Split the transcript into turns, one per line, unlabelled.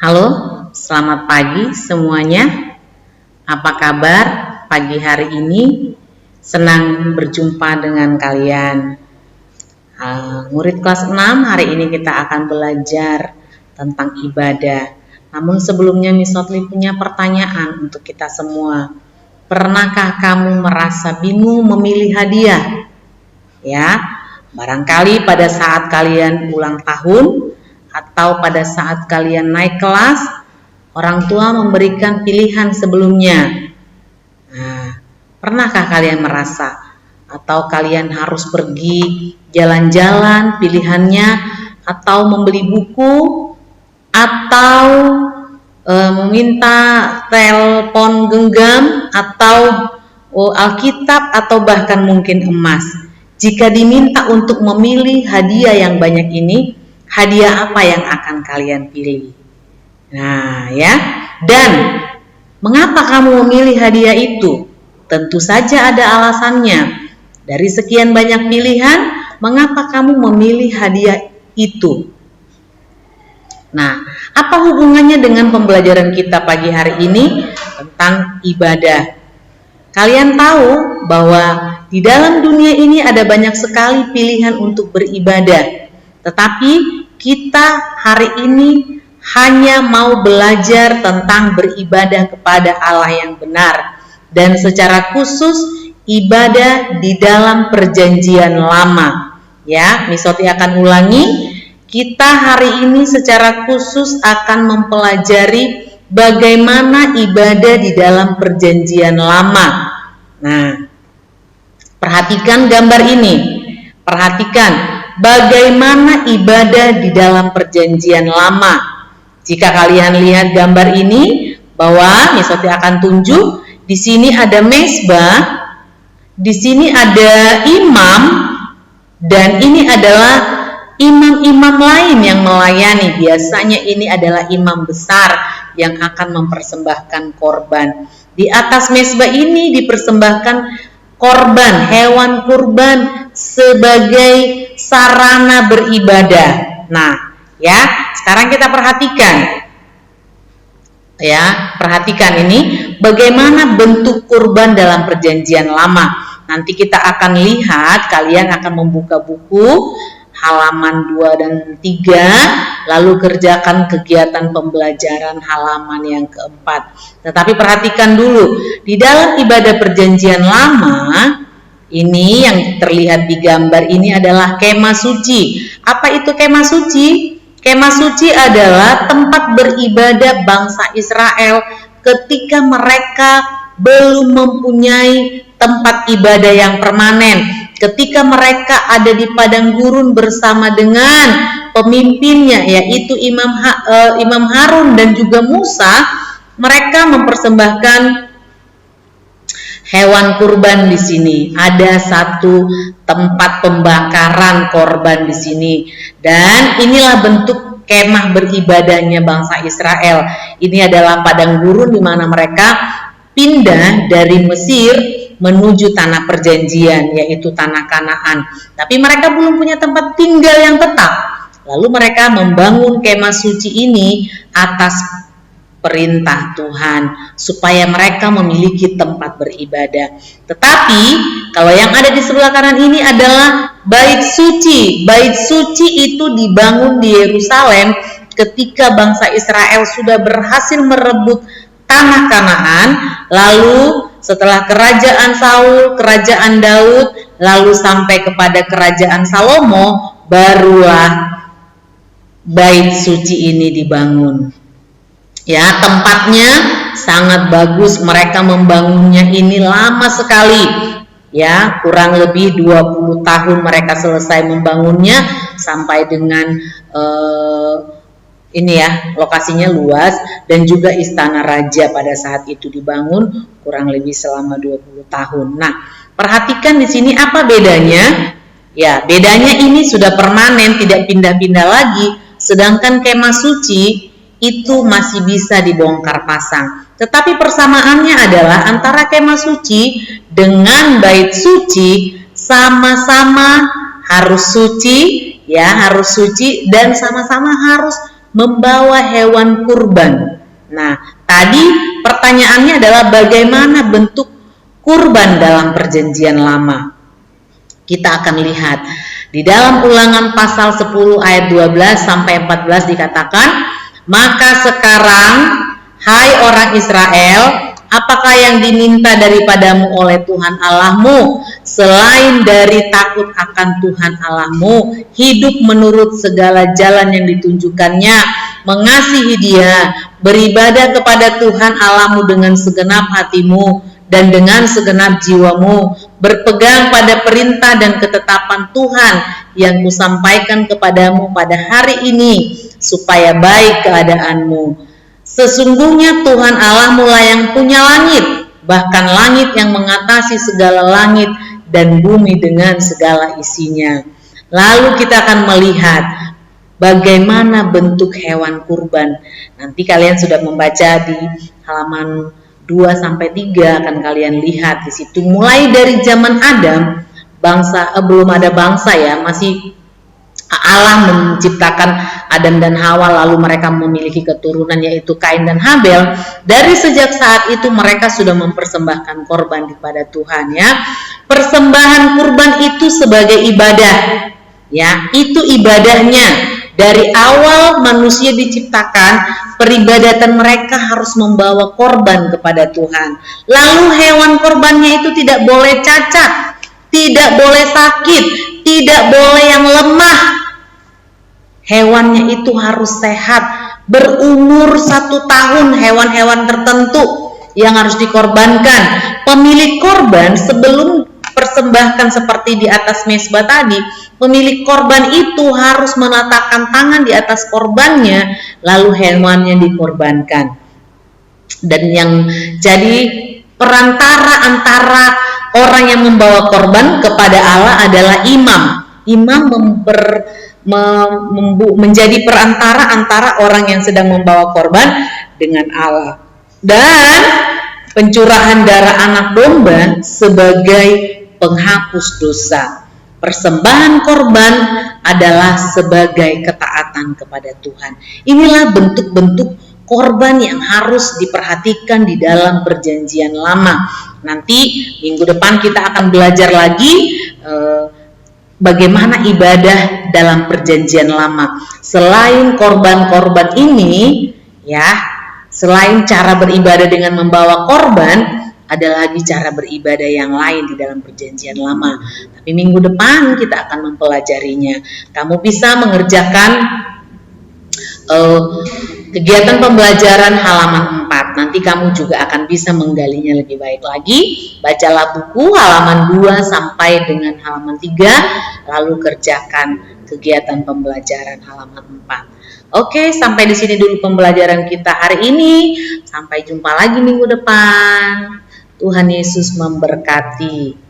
Halo, selamat pagi semuanya. Apa kabar pagi hari ini? Senang berjumpa dengan kalian. Murid kelas 6, hari ini kita akan belajar tentang ibadah. Namun sebelumnya Miss Otli punya pertanyaan untuk kita semua. Pernahkah kamu merasa bingung memilih hadiah? Ya, barangkali pada saat kalian ulang tahun atau pada saat kalian naik kelas, orang tua memberikan pilihan sebelumnya. Nah, pernahkah kalian merasa atau kalian harus pergi jalan-jalan pilihannya, atau membeli buku, atau meminta telepon genggam, atau Alkitab, atau bahkan mungkin emas? Jika diminta untuk memilih hadiah yang banyak ini, hadiah apa yang akan kalian pilih? Nah, ya. Dan mengapa kamu memilih hadiah itu? Tentu saja ada alasannya. Dari sekian banyak pilihan, mengapa kamu memilih hadiah itu? Nah, apa hubungannya dengan pembelajaran kita pagi hari ini tentang ibadah? Kalian tahu bahwa di dalam dunia ini ada banyak sekali pilihan untuk beribadah. Tetapi kita hari ini hanya mau belajar tentang beribadah kepada Allah yang benar, dan secara khusus ibadah di dalam perjanjian lama. Ya, Miss Oti akan ulangi. Kita hari ini secara khusus akan mempelajari bagaimana ibadah di dalam perjanjian lama. Nah, perhatikan gambar ini. Perhatikan bagaimana ibadah di dalam perjanjian lama. Jika kalian lihat gambar ini, bahwa Miss Oti akan tunjuk, di sini ada mezbah, di sini ada imam, dan ini adalah imam-imam lain yang melayani. Biasanya ini adalah imam besar yang akan mempersembahkan korban. Di atas mezbah ini dipersembahkan korban, hewan kurban sebagai sarana beribadah. Nah, ya, sekarang kita perhatikan. Ya, perhatikan ini bagaimana bentuk kurban dalam perjanjian lama. Nanti kita akan lihat, kalian akan membuka buku halaman 2 dan 3, lalu kerjakan kegiatan pembelajaran halaman yang keempat. Tetapi perhatikan dulu, di dalam ibadah perjanjian lama, ini yang terlihat di gambar ini adalah kemah suci. Apa itu kemah suci? Kemah suci adalah tempat beribadah bangsa Israel ketika mereka belum mempunyai tempat ibadah yang permanen. Ketika mereka ada di padang gurun bersama dengan pemimpinnya, yaitu Imam Harun dan juga Musa, mereka mempersembahkan hewan kurban di sini. Ada satu tempat pembakaran korban di sini, dan inilah bentuk kemah beribadahnya bangsa Israel. Ini adalah padang gurun di mana mereka pindah dari Mesir menuju tanah perjanjian, yaitu tanah Kanaan. Tapi mereka belum punya tempat tinggal yang tetap. Lalu mereka membangun kemah suci ini atas perintah Tuhan, supaya mereka memiliki tempat beribadah. Tetapi kalau yang ada di sebelah kanan ini adalah bait suci. Bait suci itu dibangun di Yerusalem ketika bangsa Israel sudah berhasil merebut tanah Kanaan. Lalu setelah kerajaan Saul, kerajaan Daud, lalu sampai kepada kerajaan Salomo, barulah bait suci ini dibangun. Ya, tempatnya sangat bagus. Mereka membangunnya ini lama sekali. Ya, kurang lebih 20 tahun mereka selesai membangunnya, sampai dengan ini ya, lokasinya luas, dan juga istana raja pada saat itu dibangun kurang lebih selama 20 tahun. Nah, perhatikan di sini apa bedanya? Ya, bedanya ini sudah permanen, tidak pindah-pindah lagi, sedangkan kemah suci itu masih bisa dibongkar pasang. Tetapi persamaannya adalah antara kemah suci dengan bait suci sama-sama harus suci, ya, harus suci, dan sama-sama harus membawa hewan kurban. Nah, tadi pertanyaannya adalah bagaimana bentuk kurban dalam perjanjian lama. Kita akan lihat di dalam Ulangan pasal 10 ayat 12 sampai 14 dikatakan, "Maka sekarang, hai orang Israel, apakah yang diminta daripadamu oleh Tuhan Allahmu selain dari takut akan Tuhan Allahmu, hidup menurut segala jalan yang ditunjukkannya, mengasihi Dia, beribadah kepada Tuhan Allahmu dengan segenap hatimu dan dengan segenap jiwamu, berpegang pada perintah dan ketetapan Tuhan yang kusampaikan kepadamu pada hari ini, supaya baik keadaanmu. Sesungguhnya Tuhan Allahmu lah yang punya langit, bahkan langit yang mengatasi segala langit dan bumi dengan segala isinya." Lalu kita akan melihat bagaimana bentuk hewan kurban. Nanti kalian sudah membaca di halaman 2 sampai 3 akan kalian lihat di situ, mulai dari zaman Adam, belum ada bangsa ya, masih Allah menciptakan Adam dan Hawa, lalu mereka memiliki keturunan yaitu Kain dan Habel. Dari sejak saat itu mereka sudah mempersembahkan korban kepada Tuhan ya. Persembahan kurban itu sebagai ibadah ya, itu ibadahnya. Dari awal manusia diciptakan, peribadatan mereka harus membawa korban kepada Tuhan. Lalu hewan korbannya itu tidak boleh cacat, tidak boleh sakit, tidak boleh yang lemah. Hewannya itu harus sehat, berumur 1 tahun, hewan-hewan tertentu yang harus dikorbankan. Pemilik korban sebelum persembahkan seperti di atas mezbah tadi, pemilik korban itu harus meletakkan tangan di atas korbannya, lalu hewannya dikorbankan. Dan yang jadi perantara antara orang yang membawa korban kepada Allah adalah imam. Imam menjadi perantara antara orang yang sedang membawa korban dengan Allah. Dan pencurahan darah anak domba sebagai penghapus dosa. Persembahan korban adalah sebagai ketaatan kepada Tuhan. Inilah bentuk-bentuk korban yang harus diperhatikan di dalam perjanjian lama. Nanti minggu depan kita akan belajar lagi bagaimana ibadah dalam perjanjian lama. Selain korban-korban ini ya, selain cara beribadah dengan membawa korban, ada lagi cara beribadah yang lain di dalam perjanjian lama. Tapi minggu depan kita akan mempelajarinya. Kamu bisa mengerjakan kegiatan pembelajaran halaman 4. Nanti kamu juga akan bisa menggalinya lebih baik lagi. Bacalah buku halaman 2 sampai dengan halaman 3, lalu kerjakan kegiatan pembelajaran halaman 4. Oke, sampai di sini dulu pembelajaran kita hari ini. Sampai jumpa lagi minggu depan. Tuhan Yesus memberkati.